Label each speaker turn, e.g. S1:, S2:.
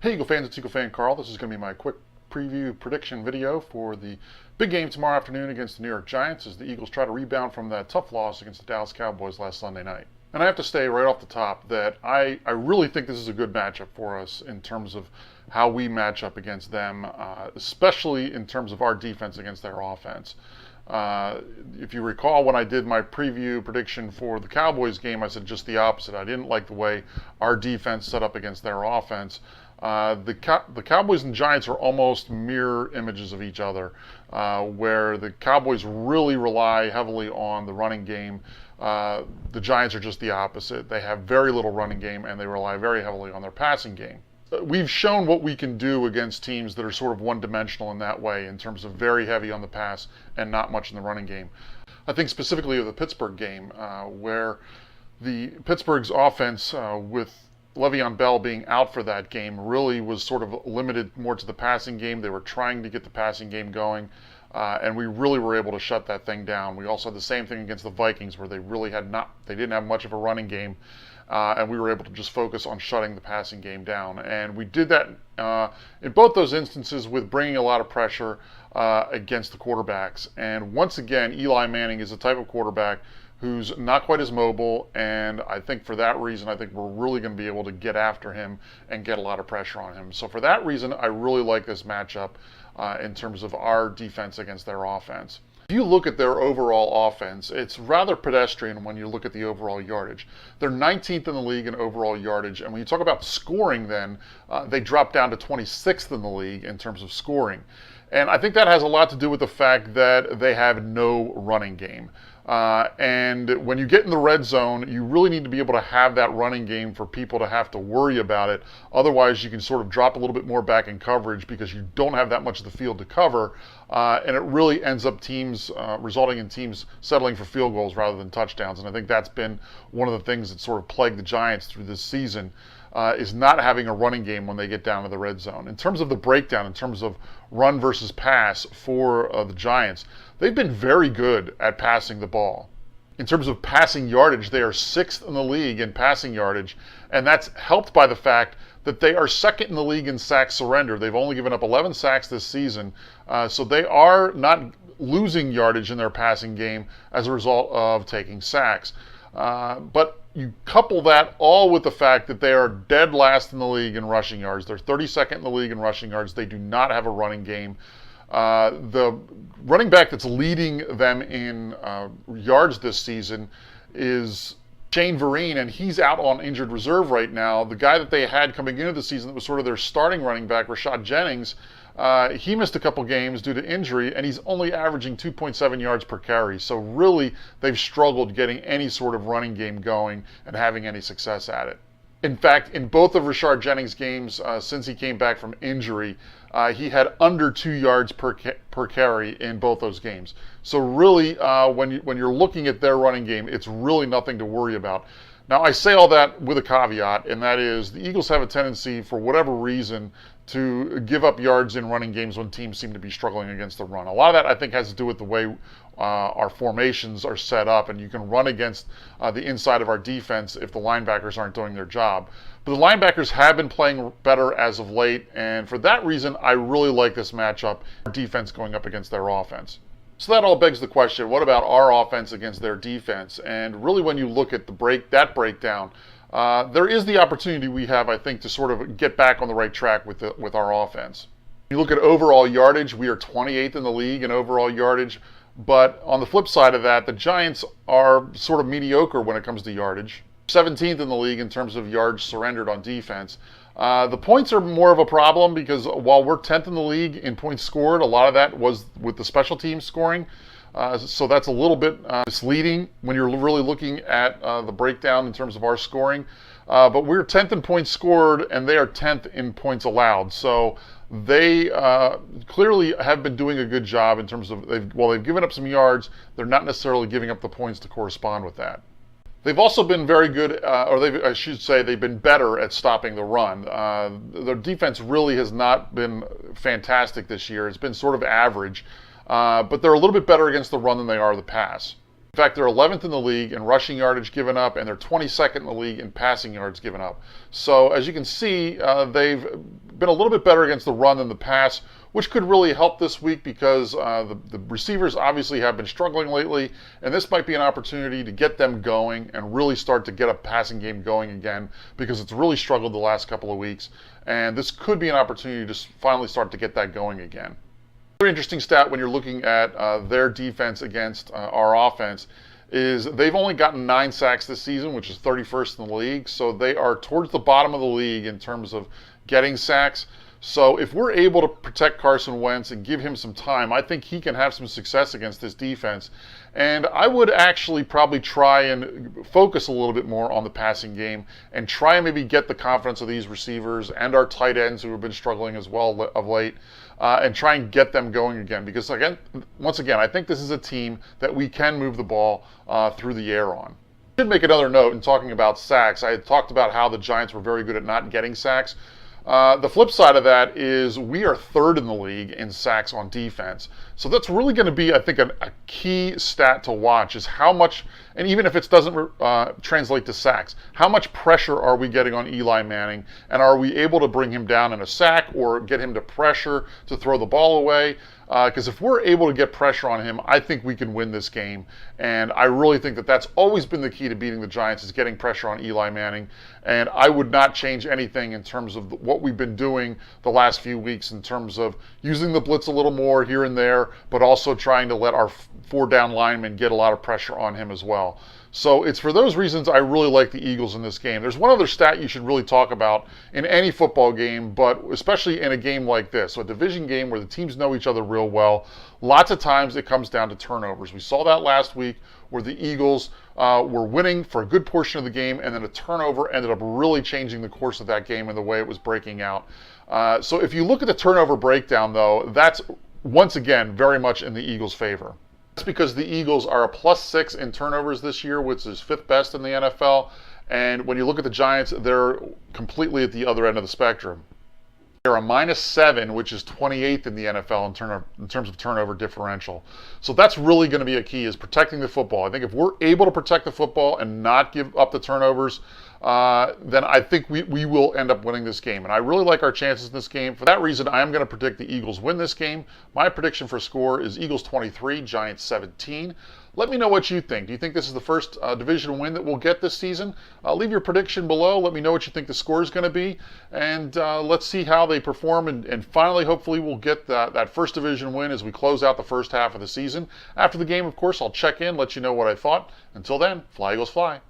S1: Hey Eagle fans, it's EaglefanKarl. This is going to be my quick preview prediction video for the big game tomorrow afternoon against the New York Giants as the Eagles try to rebound from that tough loss against the Dallas Cowboys last Sunday night. And I have to say right off the top that I really think this is a good matchup for us in terms of how we match up against them, especially in terms of our defense against their offense. If you recall, when I did my preview prediction for the Cowboys game, I said just the opposite. I didn't like the way our defense set up against their offense. The Cowboys and Giants are almost mirror images of each other, where the Cowboys really rely heavily on the running game. The Giants are just the opposite. They have very little running game, and they rely very heavily on their passing game. We've shown what we can do against teams that are sort of one-dimensional in that way, in terms of very heavy on the pass and not much in the running game. I think specifically of the Pittsburgh game, where the Pittsburgh's offense, with Le'Veon Bell being out for that game, really was sort of limited more to the passing game. They were trying to get the passing game going, and we really were able to shut that thing down. We also had the same thing against the Vikings, where they didn't have much of a running game, and we were able to just focus on shutting the passing game down. And we did that in both those instances with bringing a lot of pressure against the quarterbacks. And once again, Eli Manning is the type of quarterback who's not quite as mobile, and I think for that reason, I think we're really going to be able to get after him and get a lot of pressure on him. So for that reason, I really like this matchup in terms of our defense against their offense. If you look at their overall offense, it's rather pedestrian when you look at the overall yardage. They're 19th in the league in overall yardage, and when you talk about scoring then, they drop down to 26th in the league in terms of scoring. And I think that has a lot to do with the fact that they have no running game. And when you get in the red zone, you really need to be able to have that running game for people to have to worry about it. Otherwise, you can sort of drop a little bit more back in coverage because you don't have that much of the field to cover. And it really ends up resulting in teams settling for field goals rather than touchdowns. And I think that's been one of the things that sort of plagued the Giants through this season, is not having a running game when they get down to the red zone. In terms of the breakdown, in terms of run versus pass for the Giants, they've been very good at passing the ball. In terms of passing yardage, they are 6th in the league in passing yardage, and that's helped by the fact that they are 2nd in the league in sacks surrendered. They've only given up 11 sacks this season, so they are not losing yardage in their passing game as a result of taking sacks. But you couple that all with the fact that they are dead last in the league in rushing yards. They're 32nd in the league in rushing yards. They do not have a running game. The running back that's leading them in yards this season is Shane Vereen, and he's out on injured reserve right now. The guy that they had coming into the season that was sort of their starting running back, Rashad Jennings, he missed a couple games due to injury, and he's only averaging 2.7 yards per carry. So really, they've struggled getting any sort of running game going and having any success at it. In fact, in both of Rashad Jennings' games since he came back from injury, he had under 2 yards per carry in both those games. So really, when you're looking at their running game, it's really nothing to worry about. Now, I say all that with a caveat, and that is the Eagles have a tendency, for whatever reason, to give up yards in running games when teams seem to be struggling against the run. A lot of that, I think, has to do with the way our formations are set up, and you can run against the inside of our defense if the linebackers aren't doing their job. But the linebackers have been playing better as of late, and for that reason, I really like this matchup, our defense going up against their offense. So that all begs the question, what about our offense against their defense? And really, when you look at that breakdown, there is the opportunity we have, I think, to sort of get back on the right track with our offense. You look at overall yardage, we are 28th in the league in overall yardage, but on the flip side of that, the Giants are sort of mediocre when it comes to yardage. 17th in the league in terms of yards surrendered on defense. The points are more of a problem because while we're 10th in the league in points scored, a lot of that was with the special teams scoring. So that's a little bit misleading when you're really looking at the breakdown in terms of our scoring. But we're 10th in points scored, and they are 10th in points allowed. So they clearly have been doing a good job in terms of, while they've given up some yards, they're not necessarily giving up the points to correspond with that. They've also been very good, I should say they've been better at stopping the run. Their defense really has not been fantastic this year. It's been sort of average, but they're a little bit better against the run than they are the pass. In In fact, they're 11th in the league in rushing yardage given up, and they're 22nd in the league in passing yards given up. So as you can see, they've been a little bit better against the run than the pass, which could really help this week because the receivers obviously have been struggling lately, and this might be an opportunity to get them going and really start to get a passing game going again because it's really struggled the last couple of weeks, and this could be an opportunity to finally start to get that going again. Another interesting stat when you're looking at their defense against our offense is they've only gotten 9 sacks this season, which is 31st in the league, so they are towards the bottom of the league in terms of getting sacks. So if we're able to protect Carson Wentz and give him some time, I think he can have some success against this defense. And I would actually probably try and focus a little bit more on the passing game and try and maybe get the confidence of these receivers and our tight ends who have been struggling as well of late, and try and get them going again. Because once again, I think this is a team that we can move the ball through the air on. I should make another note in talking about sacks. I had talked about how the Giants were very good at not getting sacks. The flip side of that is we are 3rd in the league in sacks on defense. So that's really going to be, I think, a key stat to watch is how much, and even if it doesn't translate to sacks, how much pressure are we getting on Eli Manning, and are we able to bring him down in a sack or get him to pressure to throw the ball away? Because if we're able to get pressure on him, I think we can win this game. And I really think that that's always been the key to beating the Giants is getting pressure on Eli Manning. And I would not change anything in terms of what we've been doing the last few weeks in terms of using the blitz a little more here and there, but also trying to let our 4-down linemen get a lot of pressure on him as well. So it's for those reasons I really like the Eagles in this game. There's one other stat you should really talk about in any football game, but especially in a game like this, so a division game where the teams know each other real well. Lots of times it comes down to turnovers. We saw that last week where the Eagles were winning for a good portion of the game, and then a turnover ended up really changing the course of that game and the way it was breaking out. So if you look at the turnover breakdown, though, that's once again very much in the Eagles' favor. That's because the Eagles are a +6 in turnovers this year, which is 5th best in the NFL. And when you look at the Giants, they're completely at the other end of the spectrum. They're a -7, which is 28th in the NFL in terms of turnover differential. So that's really going to be a key, is protecting the football. I think if we're able to protect the football and not give up the turnovers, then I think we will end up winning this game. And I really like our chances in this game. For that reason, I am going to predict the Eagles win this game. My prediction for score is Eagles 23, Giants 17. Let me know what you think. Do you think this is the first division win that we'll get this season? Leave your prediction below. Let me know what you think the score is going to be. And let's see how they perform. And finally, hopefully, we'll get that first division win as we close out the first half of the season. After the game, of course, I'll check in, let you know what I thought. Until then, fly Eagles fly.